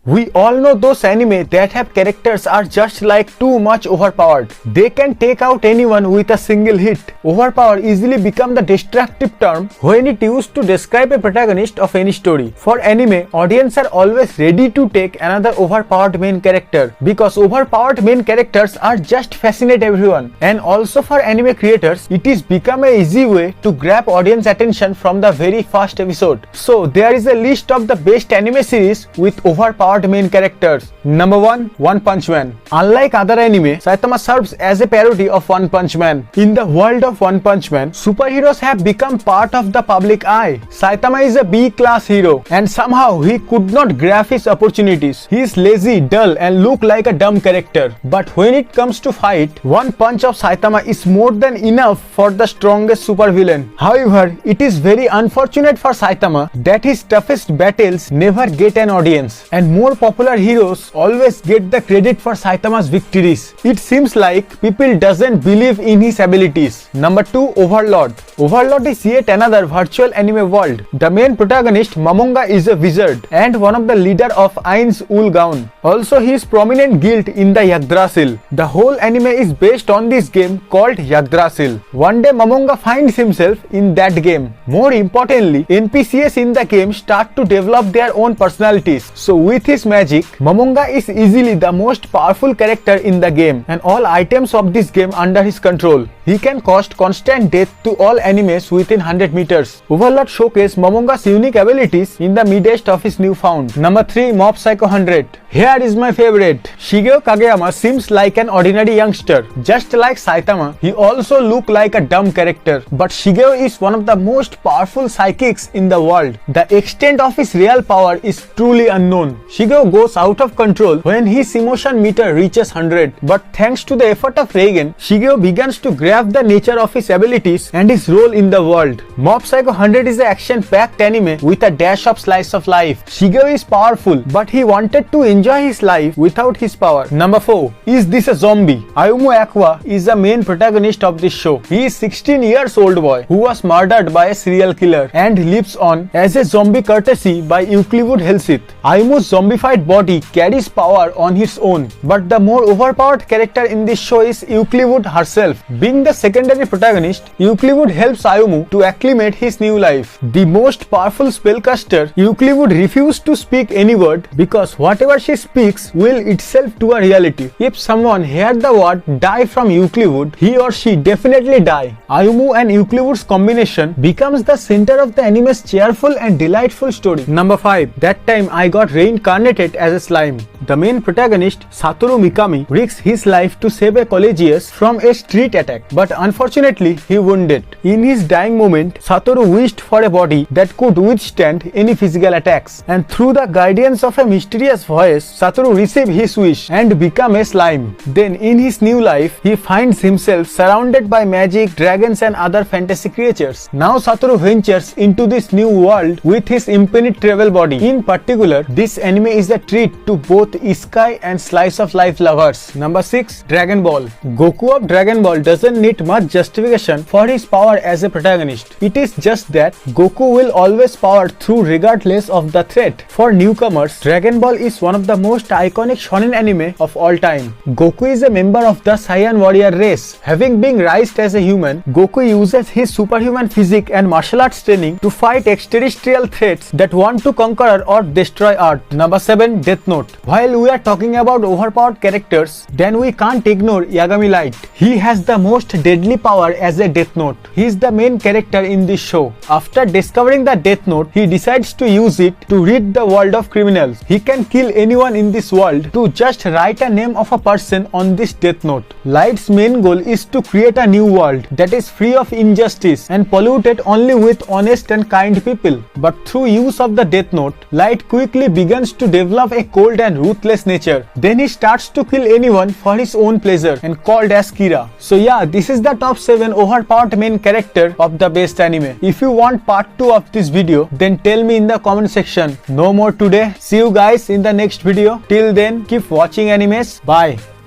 We all know those anime that have characters are just like too much overpowered. They can take out anyone with a single hit. Overpower easily become the destructive term when it used to describe a protagonist of any story. For anime, audience are always ready to take another overpowered main character because overpowered main characters are just fascinate everyone. And also for anime creators, it is become a easy way to grab audience attention from the very first episode. So there is a list of the best anime series with overpowered main characters. Number 1, One Punch Man. Unlike other anime, Saitama serves as a parody of One Punch Man. In the world of One Punch Man, superheroes have become part of the public eye. Saitama is a B-class hero and somehow he could not grab his opportunities. He is lazy, dull and look like a dumb character. But when it comes to fight, one punch of Saitama is more than enough for the strongest supervillain. However, it is very unfortunate for Saitama that his toughest battles never get an audience and more popular heroes always get the credit for Saitama's victories. It seems like people doesn't believe in his abilities. Number 2, Overlord. Overlord is yet another virtual anime world. The main protagonist Momonga is a wizard and one of the leader of Ain's Ul Gaon. Also he is prominent guild in the Yggdrasil. The whole anime is based on this game called Yggdrasil. One day Momonga finds himself in that game. More importantly, NPCs in the game start to develop their own personalities. So with his magic, Momonga is easily the most powerful character in the game and all items of this game under his control. He can cause constant death to all enemies within 100 meters. Overlord showcases Momonga's unique abilities in the midst of his newfound. Number 3, Mob Psycho 100. Here is my favorite. Shigeo Kageyama seems like an ordinary youngster. Just like Saitama, he also looks like a dumb character. But Shigeo is one of the most powerful psychics in the world. The extent of his real power is truly unknown. Shigeo goes out of control when his emotion meter reaches 100. But thanks to the effort of Reigen, Shigeo begins to grasp the nature of his abilities and his role in the world. Mob Psycho 100 is an action-packed anime with a dash of slice of life. Shigeo is powerful, but he wanted to enjoy his life without his power. Number 4, Is This a Zombie? Ayumu Aqua is the main protagonist of this show. He is 16 years old boy who was murdered by a serial killer and lives on as a zombie courtesy by Euclid Helsith. Ayumu's zombified body carries power on its own, but the more overpowered character in this show is Euclid herself. Being the secondary protagonist, Euclid helps Ayumu to acclimate his new life. The most powerful spellcaster, Euclid refuses to speak any word because whatever she speaks will itself to a reality. If someone heard the word die from Euclid, he or she definitely die. Ayumu and Euclid's combination becomes the center of the anime's cheerful and delightful story. Number 5, That Time I Got Reincarnated as a Slime. The main protagonist, Satoru Mikami, risks his life to save a collegius from a street attack, but unfortunately he wounded. In his dying moment, Satoru wished for a body that could withstand any physical attacks, and through the guidance of a mysterious voice, Satoru received his wish and became a slime. Then in his new life, he finds himself surrounded by magic, dragons and other fantasy creatures. Now Satoru ventures into this new world with his impenetrable body. In particular, this anime is a treat to both isekai and slice of life lovers. Number 6, Dragon Ball. Goku of Dragon Ball doesn't need much justification for his power as a protagonist. It is just that Goku will always power through regardless of the threat. For newcomers, Dragon Ball is one of the most iconic shonen anime of all time. Goku is a member of the Saiyan warrior race. Having been raised as a human, Goku uses his superhuman physique and martial arts training to fight extraterrestrial threats that want to conquer or destroy Earth. Number 7, Deathnote. While we are talking about overpowered characters, then we can't ignore Yagami Light. He has the most deadly power as a Deathnote. He is the main character in this show. After discovering the Deathnote, he decides to use it to rid the world of criminals. He can kill anyone in this world to just write a name of a person on this Deathnote. Light's main goal is to create a new world that is free of injustice and polluted only with honest and kind people. But through use of the Deathnote, Light quickly begins to develop a cold and ruthless nature. Then he starts to kill anyone for his own pleasure and called as Kira. So yeah, this is the top 7 overpowered main character of the best anime. If you want part 2 of this video, then tell me in the comment section. No more today. See you guys in the next video. Till then, keep watching animes. Bye.